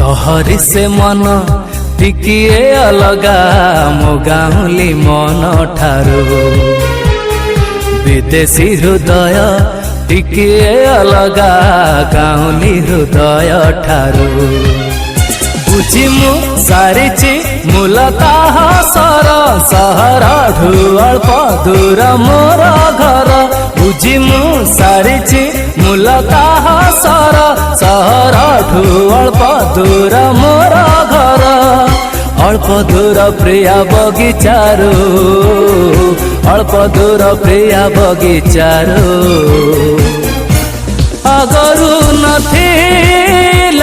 सहरी से मन टिकिए अलगा मो गाउली मन ठारू विदेशी हृदय टिकिए अलगा गाउली हृदय ठारू बुझी मु सारिची मूलतः सर सहर ढु अल्प दूर मोर घर बुझी मु सारिची मूलतः सर सहर ढु अल्प दूर मोर घर अल्प दूर प्रिया बगीचारू अल्प दूर प्रिया बगीचारू अगरू नथिल